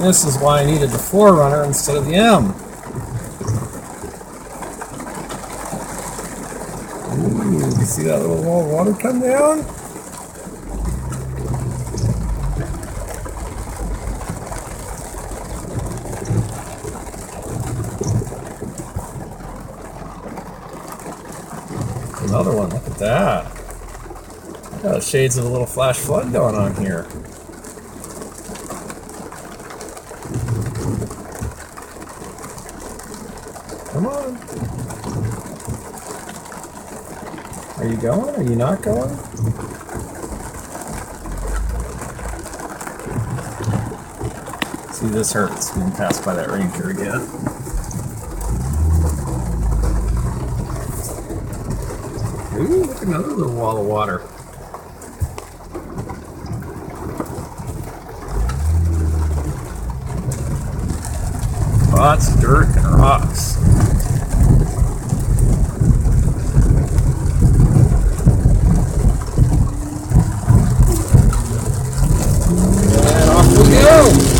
This is why I needed the Forerunner instead of the M. Ooh, you see that little wall of water come down? Another one, look at that. Got shades of a little flash flood going on here. Come on. Are you going? Are you not going? See, this hurts being passed by that ranger again. Ooh, look at another little wall of water. Lots of dirt and rocks. And off we go!